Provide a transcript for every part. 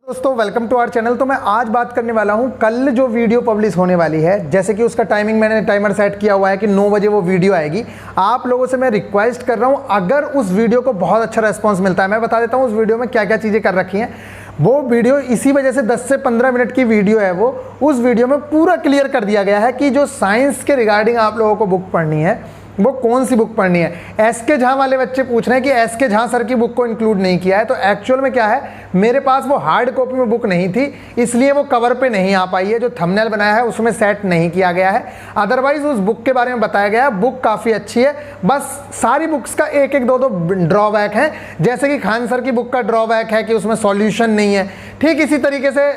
दोस्तों welcome to our channel. तो मैं आज बात करने वाला हूं कल जो वीडियो पब्लिश होने वाली है, जैसे कि उसका टाइमिंग मैंने टाइमर सेट किया हुआ है कि 9 बजे वो वीडियो आएगी। आप लोगों से मैं रिक्वेस्ट कर रहा हूं, अगर उस वीडियो को बहुत अच्छा रेस्पॉन्स मिलता है, मैं बता देता हूं उस वीडियो में क्या क्या चीज़ें कर रखी हैं। वो वीडियो इसी वजह से 10 से 15 मिनट की वीडियो है, वो उस वीडियो में पूरा क्लियर कर दिया गया है कि जो साइंस के रिगार्डिंग आप लोगों को बुक पढ़नी है वो कौन सी बुक पढ़नी है। एसके झा वाले बच्चे पूछ रहे हैं कि एसके झा सर की बुक को इंक्लूड नहीं किया है, तो एक्चुअल में क्या है, मेरे पास वो हार्ड कॉपी में बुक नहीं थी, इसलिए वो कवर पे नहीं आ पाई है। जो थंबनेल बनाया है उसमें सेट नहीं किया गया है, अदरवाइज उस बुक के बारे में बताया गया है। बुक काफ़ी अच्छी है, बस सारी बुक्स का एक एक दो ड्रॉबैक है। जैसे कि खान सर की बुक का ड्रॉबैक है कि उसमें सॉल्यूशन नहीं है, ठीक इसी तरीके से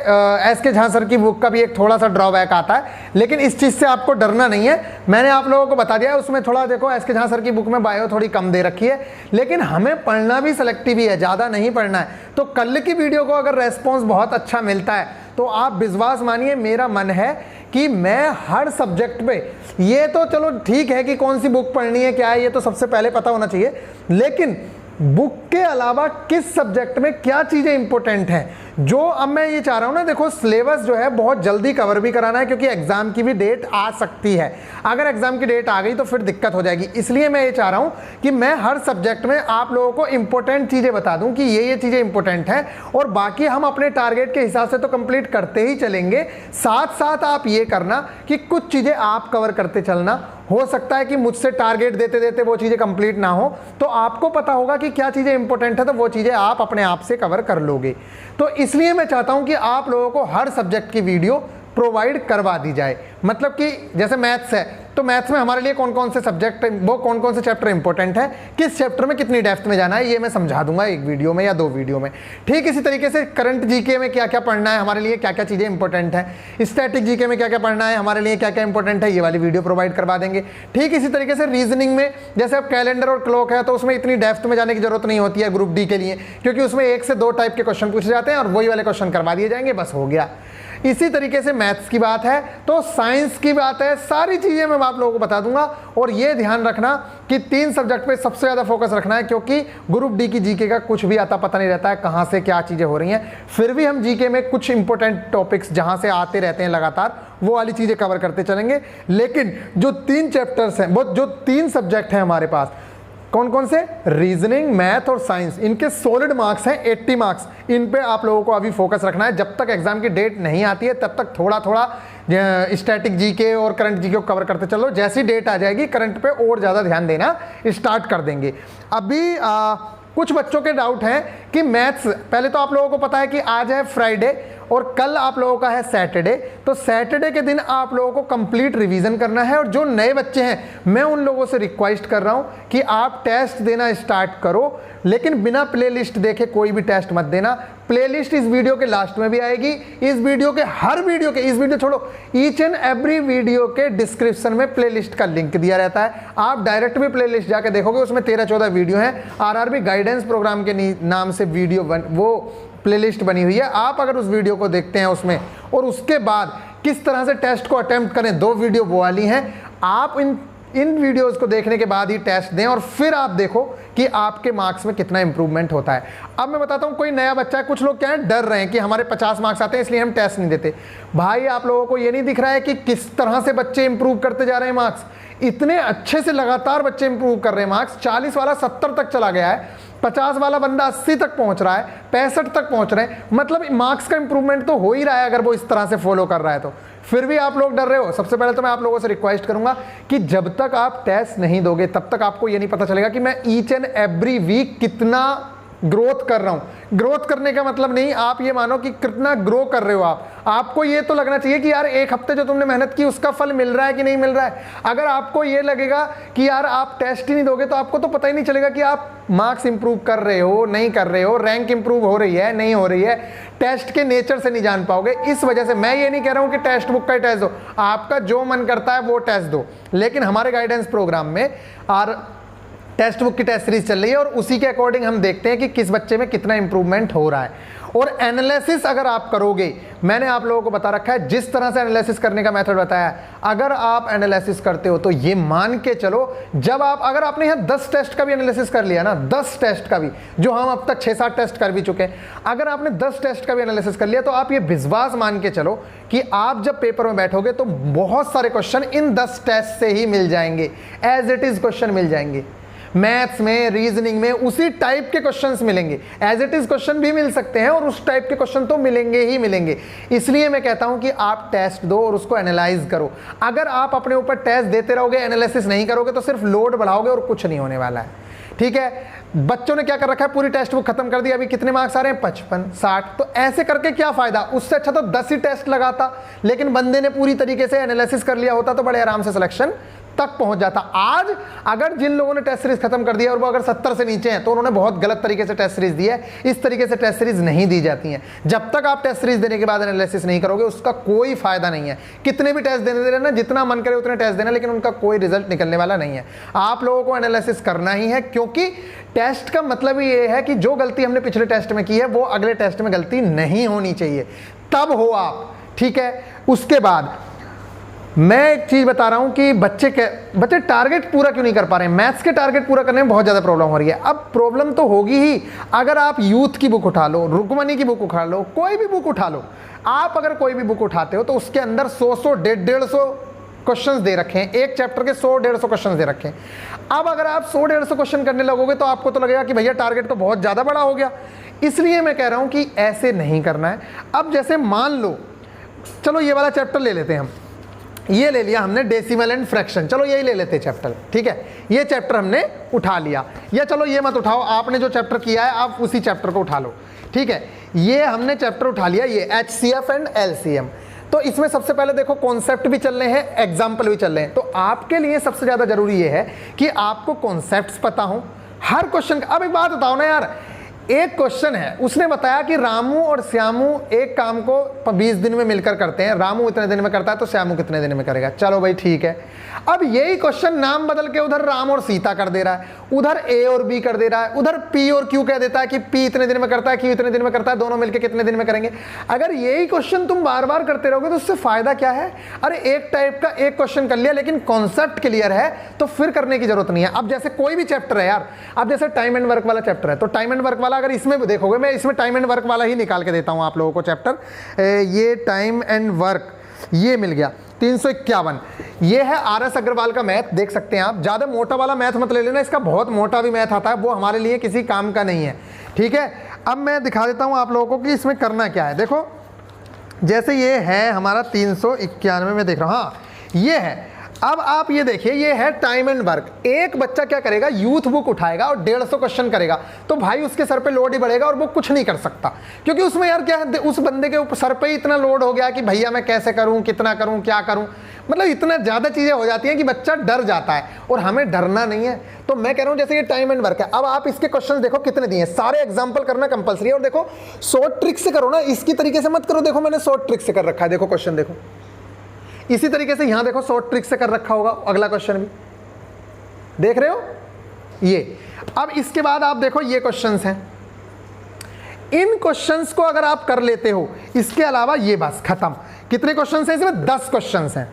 एसके झा सर की बुक का भी एक थोड़ा सा ड्रॉबैक आता है। लेकिन इस चीज़ से आपको डरना नहीं है, मैंने आप लोगों को बता दिया है। उसमें थोड़ा देखो, एसके झा सर की बुक में बायो थोड़ी कम दे रखी है, लेकिन हमें पढ़ना भी सिलेक्टिव ही है, ज़्यादा नहीं पढ़ना है। तो कल की वीडियो को अगर रेस्पॉन्स बहुत अच्छा मिलता है तो आप विश्वास मानिए, मेरा मन है कि मैं हर सब्जेक्ट पे, ये तो चलो ठीक है कि कौन सी बुक पढ़नी है क्या है, ये तो सबसे पहले पता होना चाहिए, लेकिन बुक के अलावा किस सब्जेक्ट में क्या चीज़ें इंपॉर्टेंट हैं, जो अब मैं ये चाह रहा हूँ ना, देखो सिलेबस जो है बहुत जल्दी कवर भी कराना है, क्योंकि एग्जाम की भी डेट आ सकती है। अगर एग्जाम की डेट आ गई तो फिर दिक्कत हो जाएगी, इसलिए मैं ये चाह रहा हूँ कि मैं हर सब्जेक्ट में आप लोगों को इंपॉर्टेंट चीज़ें बता दूँ कि ये चीज़ें इंपॉर्टेंट हैं, और बाकी हम अपने टारगेट के हिसाब से तो कंप्लीट करते ही चलेंगे। साथ साथ आप ये करना कि कुछ चीज़ें आप कवर करते चलना। हो सकता है कि मुझसे टारगेट देते देते वो चीज़ें कंप्लीट ना हो, तो आपको पता होगा कि क्या चीज़ें इंपॉर्टेंट है, तो वो चीज़ें आप अपने आप से कवर कर लोगे। तो इसलिए मैं चाहता हूं कि आप लोगों को हर सब्जेक्ट की वीडियो प्रोवाइड करवा दी जाए। मतलब कि जैसे मैथ्स है, तो मैथ्स में हमारे लिए कौन कौन से सब्जेक्ट, वो कौन कौन से चैप्टर इंपॉर्टेंट है, किस चैप्टर में कितनी डेप्थ में जाना है, ये मैं समझा दूंगा एक वीडियो में या 2 वीडियो में। ठीक इसी तरीके से करंट जीके में क्या क्या पढ़ना है, हमारे लिए क्या क्या चीज़ें इंपॉर्टेंट है, स्टैटिक जीके में क्या क्या पढ़ना है, हमारे लिए क्या क्या इंपॉर्टेंट है, ये वाली वीडियो प्रोवाइड करवा देंगे। ठीक इसी तरीके से रीजनिंग में, जैसे अब कैलेंडर और क्लॉक है, तो उसमें इतनी डेप्थ में जाने की जरूरत नहीं होती है ग्रुप डी के लिए, क्योंकि उसमें 1 से 2 टाइप के क्वेश्चन पूछे जाते हैं और वही वाले क्वेश्चन करवा दिए जाएंगे, बस हो गया। इसी तरीके से मैथ्स की बात है तो साइंस की बात है, सारी चीज़ें मैं आप लोगों को बता दूंगा। और ये ध्यान रखना कि 3 सब्जेक्ट पे सबसे ज़्यादा फोकस रखना है, क्योंकि ग्रुप डी की जीके का कुछ भी आता पता नहीं रहता है कहाँ से क्या चीज़ें हो रही हैं। फिर भी हम जीके में कुछ इंपॉर्टेंट टॉपिक्स जहाँ से आते रहते हैं लगातार, वो वाली चीज़ें कवर करते चलेंगे। लेकिन जो 3 चैप्टर्स हैं, वो जो 3 सब्जेक्ट हैं हमारे पास, कौन कौन से, रीजनिंग, मैथ और साइंस, इनके सॉलिड मार्क्स हैं 80 मार्क्स। इन पे आप लोगों को अभी फोकस रखना है। जब तक एग्जाम की डेट नहीं आती है तब तक थोड़ा थोड़ा स्टैटिक जीके और करंट जीके को कवर करते चलो। जैसी डेट आ जाएगी करंट पे और ज़्यादा ध्यान देना स्टार्ट कर देंगे। अभी कुछ बच्चों के डाउट हैं कि मैथ्स, पहले तो आप लोगों को पता है कि आज है फ्राइडे और कल आप लोगों का है सैटरडे, तो सैटरडे के दिन आप लोगों को कंप्लीट रिवीजन करना है। और जो नए बच्चे हैं, मैं उन लोगों से रिक्वेस्ट कर रहा हूं कि आप टेस्ट देना स्टार्ट करो, लेकिन बिना प्लेलिस्ट देखे कोई भी टेस्ट मत देना। प्लेलिस्ट इस वीडियो के लास्ट में भी आएगी, इस वीडियो के हर वीडियो के, इस वीडियो छोड़ो, ईच एंड एवरी वीडियो के डिस्क्रिप्शन में प्लेलिस्ट का लिंक दिया रहता है। आप डायरेक्ट भी प्लेलिस्ट जाके देखोगे, उसमें 13-14 वीडियो हैं। आरआरबी गाइडेंस प्रोग्राम के नाम से वीडियो वो प्लेलिस्ट बनी हुई है। आप अगर उस वीडियो को देखते हैं उसमें, और उसके बाद किस तरह से टेस्ट को अटेम्प्ट करें, 2 वीडियो वो वाली हैं। आप इन वीडियोस को देखने के बाद ही टेस्ट दें, और फिर आप देखो कि आपके मार्क्स में कितना इंप्रूवमेंट होता है। अब मैं बताता हूं, कोई नया बच्चा है, कुछ लोग क्या है, डर रहे हैं कि हमारे 50 मार्क्स आते हैं इसलिए हम टेस्ट नहीं देते। भाई आप लोगों को ये नहीं दिख रहा है कि किस तरह से बच्चे इंप्रूव करते जा रहे हैं मार्क्स, इतने अच्छे से लगातार बच्चे इंप्रूव कर रहे हैं। मार्क्स 40 वाला 70 तक चला गया है, 50 वाला बंदा 80 तक पहुंच रहा है, 65 तक पहुंच रहे हैं। मतलब मार्क्स का इंप्रूवमेंट तो हो ही रहा है अगर वो इस तरह से फॉलो कर रहा है तो। फिर भी आप लोग डर रहे हो। सबसे पहले तो मैं आप लोगों से रिक्वेस्ट करूंगा कि जब तक आप टेस्ट नहीं दोगे तब तक आपको ये नहीं पता चलेगा कि मैं ईच एंड एवरी वीक कितना ग्रोथ कर रहा हूं। ग्रोथ करने का मतलब नहीं, आप ये मानो कि कितना ग्रो कर रहे हो आपको ये तो लगना चाहिए कि यार 1 हफ्ते जो तुमने मेहनत की उसका फल मिल रहा है कि नहीं मिल रहा है। अगर आपको ये लगेगा कि यार आप टेस्ट ही नहीं दोगे तो आपको तो पता ही नहीं चलेगा कि आप मार्क्स इंप्रूव कर रहे हो नहीं कर रहे हो, रैंक इंप्रूव हो रही है नहीं हो रही है। टेस्ट के नेचर से नहीं जान पाओगे। इस वजह से मैं ये नहीं कह रहा हूं कि टेक्स्ट बुक का ही टेस्ट दो, आपका जो मन करता है वो टेस्ट दो, लेकिन हमारे गाइडेंस प्रोग्राम में और टेक्स्ट बुक की टेस्ट सीरीज चल रही है और उसी के अकॉर्डिंग हम देखते हैं कि किस बच्चे में कितना इंप्रूवमेंट हो रहा है। और एनालिसिस अगर आप करोगे, मैंने आप लोगों को बता रखा है जिस तरह से एनालिसिस करने का मेथड बताया है, अगर आप एनालिसिस करते हो तो ये मान के चलो, जब आप अगर आपने यहाँ 10 टेस्ट का भी एनालिसिस कर लिया ना, 10 टेस्ट का भी, जो हम अब तक 6-7 टेस्ट कर भी चुके हैं, अगर आपने 10 टेस्ट का भी एनालिसिस कर लिया तो आप ये विश्वास मान के चलो कि आप जब पेपर में बैठोगे तो बहुत सारे क्वेश्चन इन 10 टेस्ट से ही मिल जाएंगे, एज इट इज क्वेश्चन मिल जाएंगे। मैथ्स में, रीजनिंग में उसी टाइप के क्वेश्चंस मिलेंगे, एज इट इज क्वेश्चन भी मिल सकते हैं और उस टाइप के क्वेश्चन तो मिलेंगे ही मिलेंगे। इसलिए मैं कहता हूं कि आप टेस्ट दो और उसको एनालाइज करो। अगर आप अपने ऊपर टेस्ट देते रहोगे, एनालिसिस नहीं करोगे तो सिर्फ लोड बढ़ाओगे और कुछ नहीं होने वाला है। ठीक है, बच्चों ने क्या कर रखा है, पूरी टेस्ट बुक खत्म कर दी, अभी कितने मार्क्स आ रहे हैं, 55, 60। तो ऐसे करके क्या फायदा, उससे अच्छा तो 10 ही टेस्ट लगाता, लेकिन बंदे ने पूरी तरीके से एनालिसिस कर लिया होता तो बड़े आराम से सिलेक्शन तक पहुंच जाता। आज अगर जिन लोगों ने टेस्ट सीरीज खत्म कर दिया और वो अगर 70 से नीचे हैं तो उन्होंने बहुत गलत तरीके से टेस्ट सीरीज दी है। इस तरीके से टेस्ट सीरीज नहीं दी जाती हैं। जब तक आप टेस्ट सीरीज देने के बाद एनालिसिस नहीं करोगे उसका कोई फायदा नहीं है। कितने भी टेस्ट देने दे रहे ना, जितना मन करे उतने टेस्ट देना, लेकिन उनका कोई रिजल्ट निकलने वाला नहीं है। आप लोगों को एनालिसिस करना ही है, क्योंकि टेस्ट का मतलब ही ये है कि जो गलती हमने पिछले टेस्ट में की है वो अगले टेस्ट में गलती नहीं होनी चाहिए, तब हो आप। ठीक है, उसके बाद मैं एक चीज बता रहा हूं कि बच्चे टारगेट पूरा क्यों नहीं कर पा रहे हैं। मैथ्स के टारगेट पूरा करने में बहुत ज्यादा प्रॉब्लम हो रही है। अब प्रॉब्लम तो होगी ही, अगर आप यूथ की बुक उठा लो, रुक्मणी की बुक उठा लो, कोई भी बुक उठा लो, आप अगर कोई भी बुक उठाते हो तो उसके अंदर 100 150 क्वेश्चंस दे रखे हैं, एक चैप्टर के 100-150 क्वेश्चंस दे रखे हैं। अब अगर आप 100-150 क्वेश्चन करने लगोगे तो आपको तो लगेगा कि भैया टारगेट तो बहुत ज्यादा बड़ा हो गया। इसलिए मैं कह रहा हूं कि ऐसे नहीं करना है। अब जैसे मान लो, चलो ये वाला चैप्टर ले लेते हैं हम, ये ले लिया हमने डेसिमल एंड फ्रैक्शन, चलो यही ले लेते चैप्टर। ठीक है, ये चैप्टर हमने उठा लिया, या चलो ये मत उठाओ, आपने जो चैप्टर किया है आप उसी चैप्टर को उठा लो। ठीक है, ये हमने चैप्टर उठा लिया, ये HCF एंड LCM। तो इसमें सबसे पहले देखो कॉन्सेप्ट भी चल रहे हैं, एग्जाम्पल भी चल रहे हैं। तो आपके लिए सबसे ज्यादा जरूरी ये है कि आपको कॉन्सेप्ट्स पता हो हर क्वेश्चन का। अब एक बात बताओ ना यार, एक क्वेश्चन है, उसने बताया कि रामू और श्यामू एक काम को 20 दिन में मिलकर करते हैं, रामू इतने दिन में करता है तो श्यामू कितने दिन में करेगा। चलो भाई ठीक है, अब यही क्वेश्चन नाम बदल के उधर राम और सीता कर दे रहा है, उधर A और B कर दे रहा है, उधर P और Q कह देता है कि P इतने दिन में करता है, Q इतने दिन में करता है, दोनों मिलकर कितने दिन में करेंगे। अगर यही क्वेश्चन तुम बार बार करते रहोगे तो उससे फायदा क्या है। अरे एक टाइप का एक क्वेश्चन कर लिया, लेकिन कॉन्सेप्ट क्लियर है तो फिर करने की जरूरत नहीं है। अब जैसे कोई भी चैप्टर है यार, अब जैसे टाइम एंड वर्क वाला चैप्टर है, तो टाइम एंड वर्क वाला अगर इसमें देखोगे, मैं इसमें टाइम एंड वर्क वाला ही निकाल के देता हूं आप लोगों को चैप्टर, ये टाइम एंड वर्क ये मिल गया 351। ये है RS अग्रवाल का मैथ, देख सकते हैं आप। ज़्यादा मोटा वाला मैथ मत ले लेना, इसका बहुत मोटा भी मैथ आता है, वो हमारे लिए किसी काम का नहीं है। ठीक है, अब मैं दिखा देता हूं आप लोगों को कि इसमें करना क्या है। देखो जैसे ये है हमारा 391 में देख रहा हूँ, हाँ ये है। अब आप ये देखिए, ये है टाइम एंड वर्क। एक बच्चा क्या करेगा, यूथ बुक उठाएगा और 150 क्वेश्चन करेगा, तो भाई उसके सर पे लोड ही बढ़ेगा और वो कुछ नहीं कर सकता, क्योंकि उसमें यार क्या है, उस बंदे के ऊपर सर पे ही इतना लोड हो गया कि भैया मैं कैसे करूं, कितना करूं, क्या करूं, मतलब इतना ज्यादा चीजें हो जाती हैं कि बच्चा डर जाता है। और हमें डरना नहीं है। तो मैं कह रहा हूं जैसे ये टाइम एंड वर्क है, अब आप इसके क्वेश्चन देखो कितने दिए हैं, सारे एग्जाम्पल करना कंपलसरी है। और देखो शॉर्ट ट्रिक से करो ना, इसकी तरीके से मत करो। देखो मैंने शॉर्ट ट्रिक से कर रखा है, देखो क्वेश्चन देखो, इसी तरीके से यहां देखो शॉर्ट ट्रिक से कर रखा होगा, अगला क्वेश्चन भी देख रहे हो ये। अब इसके बाद आप देखो ये क्वेश्चंस हैं, इन क्वेश्चंस को अगर आप कर लेते हो, इसके अलावा ये बस खत्म। कितने क्वेश्चंस हैं इसमें, 10 क्वेश्चंस हैं।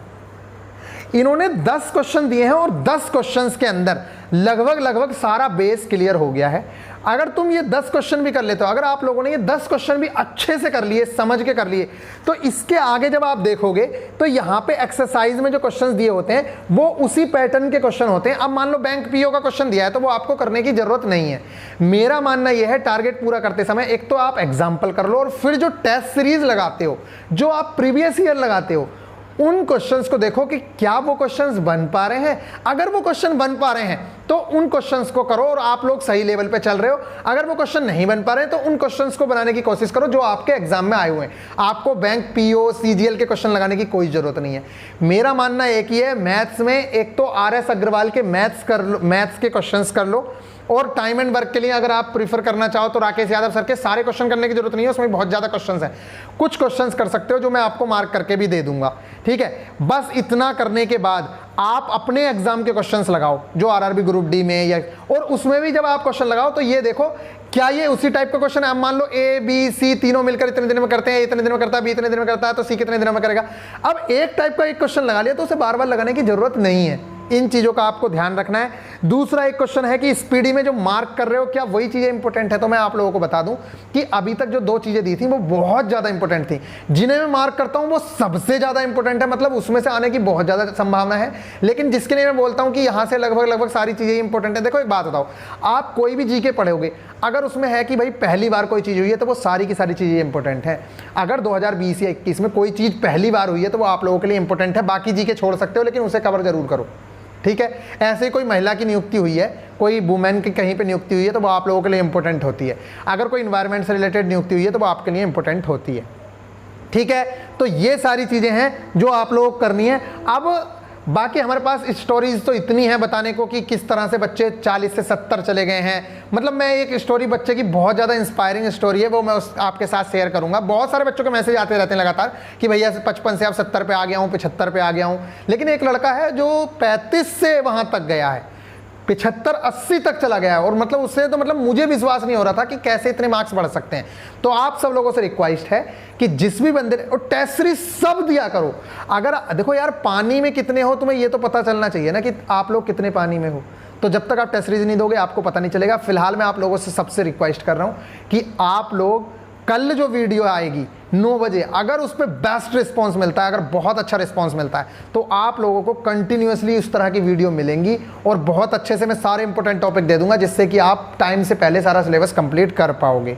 इन्होंने 10 क्वेश्चन दिए हैं और 10 क्वेश्चंस के अंदर लगभग सारा बेस क्लियर हो गया है। अगर तुम ये 10 क्वेश्चन भी कर लेते हो, अगर आप लोगों ने ये 10 क्वेश्चन भी अच्छे से कर लिए, समझ के कर लिए, तो इसके आगे जब आप देखोगे तो यहाँ पे एक्सरसाइज में जो क्वेश्चंस दिए होते हैं वो उसी पैटर्न के क्वेश्चन होते हैं। अब मान लो बैंक पीओ का क्वेश्चन दिया है तो वो आपको करने की जरूरत नहीं है। मेरा मानना यह है, टारगेट पूरा करते समय एक तो आप एग्जाम्पल कर लो, और फिर जो टेस्ट सीरीज लगाते हो, जो आप प्रीवियस ईयर लगाते हो, उन क्वेश्चंस को देखो कि क्या वो क्वेश्चंस बन पा रहे हैं। अगर वो क्वेश्चन बन पा रहे हैं तो उन क्वेश्चंस को करो और आप लोग सही लेवल पे चल रहे हो। अगर वो क्वेश्चन नहीं बन पा रहे हैं तो उन क्वेश्चंस को बनाने की कोशिश करो जो आपके एग्जाम में आए हुए हैं। आपको बैंक पीओ सीजीएल के क्वेश्चन लगाने की कोई जरूरत नहीं है। मेरा मानना एक ही है, मैथ्स में एक तो RS अग्रवाल के मैथ्स के क्वेश्चंस कर लो, और टाइम एंड वर्क के लिए अगर आप प्रीफर करना चाहो तो राकेश यादव सर के सारे क्वेश्चन करने की जरूरत नहीं है, उसमें बहुत ज्यादा क्वेश्चंस हैं। कुछ क्वेश्चंस कर सकते हो जो मैं आपको मार्क करके भी दे दूंगा। ठीक है, बस इतना करने के बाद आप अपने एग्जाम के क्वेश्चंस लगाओ जो RRB ग्रुप डी में, या और उसमें भी जब आप क्वेश्चन लगाओ तो ये देखो क्या ये उसी टाइप का क्वेश्चन है? अब मान लो ए बी सी तीनों मिलकर इतने दिन में करते हैं, इतने दिन में करता है, बी इतने दिन में करता है, तो सी कितने दिन में करेगा। अब एक टाइप का एक क्वेश्चन लगा लिया तो उसे बार बार लगाने की जरूरत नहीं है। इन चीजों का आपको ध्यान रखना है। दूसरा एक क्वेश्चन है कि स्पीडी में जो मार्क कर रहे हो क्या वही चीजें इंपॉर्टेंट है। तो मैं आप लोगों को बता दूं कि अभी तक जो 2 चीजें दी थी वो बहुत ज्यादा इंपॉर्टेंट थी। जिन्हें मैं मार्क करता हूं वो सबसे ज्यादा इंपॉर्टेंट है, मतलब उसमें से आने की बहुत ज्यादा संभावना है। लेकिन जिसके लिए मैं बोलता हूं कि यहां से लगभग सारी चीजें इंपॉर्टेंट है। देखो एक बात बताओ, आप कोई भी जीके पढ़ोगे, अगर उसमें है कि भाई पहली बार कोई चीज हुई है तो वो सारी की सारी चीजें इंपॉर्टेंट है। अगर 2020 या 21 में कोई चीज पहली बार हुई है तो वो आप लोगों के लिए इंपॉर्टेंट है। बाकी जीके छोड़ सकते हो लेकिन उसे कवर जरूर करो, ठीक है। ऐसे कोई महिला की नियुक्ति हुई है, कोई वुमेन की कहीं पे नियुक्ति हुई है तो वो आप लोगों के लिए इंपॉर्टेंट होती है। अगर कोई इन्वायरमेंट से रिलेटेड नियुक्ति हुई है तो वो आपके लिए इंपॉर्टेंट होती है, ठीक है। तो ये सारी चीजें हैं जो आप लोगों को करनी है। अब बाकी हमारे पास स्टोरीज तो इतनी है बताने को कि किस तरह से बच्चे 40 से 70 चले गए हैं। मतलब मैं एक स्टोरी बच्चे की बहुत ज़्यादा इंस्पायरिंग स्टोरी है, वो मैं आपके साथ शेयर करूंगा। बहुत सारे बच्चों के मैसेज आते रहते हैं लगातार कि भैया 55 से अब 70 पे आ गया हूँ, 75 पे आ गया हूँ। लेकिन एक लड़का है जो 35 से वहाँ तक गया है, 75-80 तक चला गया है। और मतलब उससे तो मतलब मुझे विश्वास नहीं हो रहा था कि कैसे इतने मार्क्स बढ़ सकते हैं। तो आप सब लोगों से रिक्वेस्ट है कि जिस भी बंदे ने, और टेस्ट सीरीज सब दिया करो। अगर देखो यार पानी में कितने हो तुम्हें ये तो पता चलना चाहिए ना कि आप लोग कितने पानी में हो। तो जब तक आप टेस्ट सीरीज नहीं दोगे आपको पता नहीं चलेगा। फिलहाल मैं आप लोगों से सबसे रिक्वेस्ट कर रहा हूं कि आप लोग कल जो वीडियो आएगी 9 बजे, अगर उस पर बेस्ट रिस्पॉन्स मिलता है, अगर बहुत अच्छा रिस्पॉन्स मिलता है तो आप लोगों को कंटिन्यूअसली उस तरह की वीडियो मिलेंगी और बहुत अच्छे से मैं सारे इंपॉर्टेंट टॉपिक दे दूंगा जिससे कि आप टाइम से पहले सारा सिलेबस कंप्लीट कर पाओगे,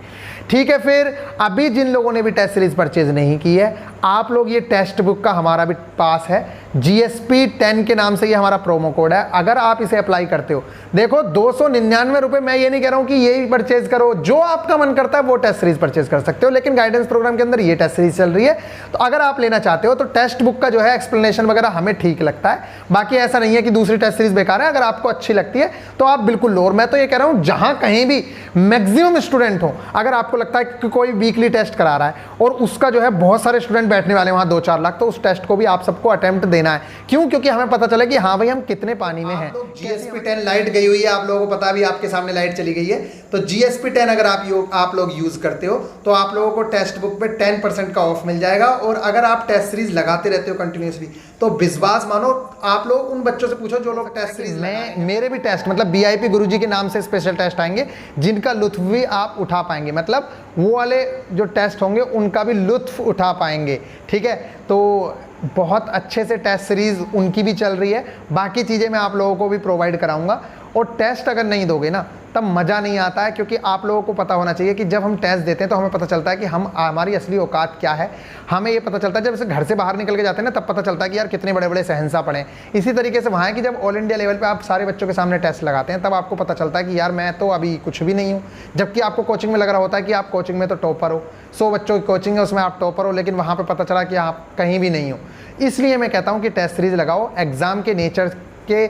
ठीक है। फिर अभी जिन लोगों ने भी टेस्ट सीरीज परचेज नहीं की है, आप लोग ये टेक्स्ट बुक का हमारा भी पास है, GSP 10 के नाम से ये हमारा प्रोमो कोड है। अगर आप इसे अप्लाई करते हो, देखो 299 रुपए, मैं ये नहीं कह रहा हूं कि यही परचेज करो, जो आपका मन करता है वो टेस्ट सीरीज परचेज कर सकते हो। लेकिन गाइडेंस प्रोग्राम के अंदर ये टेस्ट सीरीज चल रही है, तो अगर आप लेना चाहते हो तो टेक्स्ट बुक का जो है एक्सप्लेनेशन वगैरह हमें ठीक लगता है। बाकी ऐसा नहीं है कि दूसरी टेस्ट सीरीज बेकार है। अगर आपको अच्छी लगती है तो आप बिल्कुल लो। और मैं तो ये कह रहा हूं जहां कहीं भी मैक्सिमम स्टूडेंट हो, अगर आपको लगता है कि कोई वीकली टेस्ट करा रहा है और उसका जो है बहुत सारे स्टूडेंट बैठने वाले वहां 2-4 लाख, तो उस टेस्ट को भी आप सबको अटेम्प्ट देना है। क्यों? क्योंकि हमें पता चले कि हाँ भाई हम कितने पानी में हैं। GSP 10 लाइट गई हुई है, आप लोगों को पता भी, आपके सामने लाइट चली गई है। तो GSP 10 अगर आप लोग यूज करते हो तो आप लोगों को टेक्स्ट बुक पे 10% का ऑफ मिल जाएगा। और अगर आप टेस्ट सीरीज लगाते रहते हो कंटिन्यूसली तो विश्वास मानो, आप लोग उन बच्चों से पूछो जो लोग टेस्ट सीरीज में, मेरे भी टेस्ट मतलब BIP गुरुजी के नाम से स्पेशल टेस्ट आएंगे जिनका लुत्फ भी आप उठा पाएंगे, मतलब वो वाले जो टेस्ट होंगे उनका भी लुत्फ उठा पाएंगे, ठीक है। तो बहुत अच्छे से टेस्ट सीरीज उनकी भी चल रही है। बाकी चीज़ें मैं आप लोगों को भी प्रोवाइड कराऊंगा। और टेस्ट अगर नहीं दोगे ना तब मज़ा नहीं आता है, क्योंकि आप लोगों को पता होना चाहिए कि जब हम टेस्ट देते हैं तो हमें पता चलता है कि हमारी असली औकात क्या है। हमें ये पता चलता है जब से घर से बाहर निकल के जाते हैं ना, तब पता चलता है कि यार कितने बड़े बड़े शहंशाह पड़े हैं। इसी तरीके से वहाँ है कि जब ऑल इंडिया लेवल पे आप सारे बच्चों के सामने टेस्ट लगाते हैं तब आपको पता चलता है कि यार मैं तो अभी कुछ भी नहीं हूँ। जबकि आपको कोचिंग में लग रहा होता है कि आप कोचिंग में तो टॉपर हो, 100 बच्चों की कोचिंग है उसमें आप टॉपर हो, लेकिन वहाँ पर पता चला कि आप कहीं भी नहीं हो। इसलिए मैं कहता हूँ कि टेस्ट सीरीज लगाओ, एग्जाम के नेचर के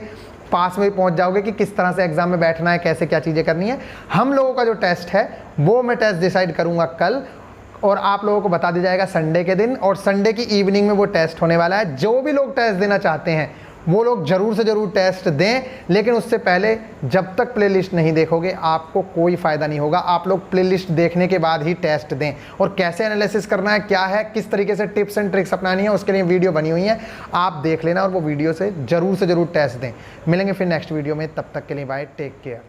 पास में पहुंच जाओगे कि किस तरह से एग्जाम में बैठना है, कैसे क्या चीज़ें करनी है। हम लोगों का जो टेस्ट है वो मैं टेस्ट डिसाइड करूंगा कल, और आप लोगों को बता दिया जाएगा संडे के दिन, और संडे की इवनिंग में वो टेस्ट होने वाला है। जो भी लोग टेस्ट देना चाहते हैं वो लोग जरूर से जरूर टेस्ट दें, लेकिन उससे पहले जब तक प्लेलिस्ट नहीं देखोगे आपको कोई फ़ायदा नहीं होगा। आप लोग प्लेलिस्ट देखने के बाद ही टेस्ट दें। और कैसे एनालिसिस करना है, क्या है, किस तरीके से टिप्स एंड ट्रिक्स अपनानी है, उसके लिए वीडियो बनी हुई है, आप देख लेना और वो वीडियो से जरूर टेस्ट दें। मिलेंगे फिर नेक्स्ट वीडियो में, तब तक के लिए बाय, टेक केयर।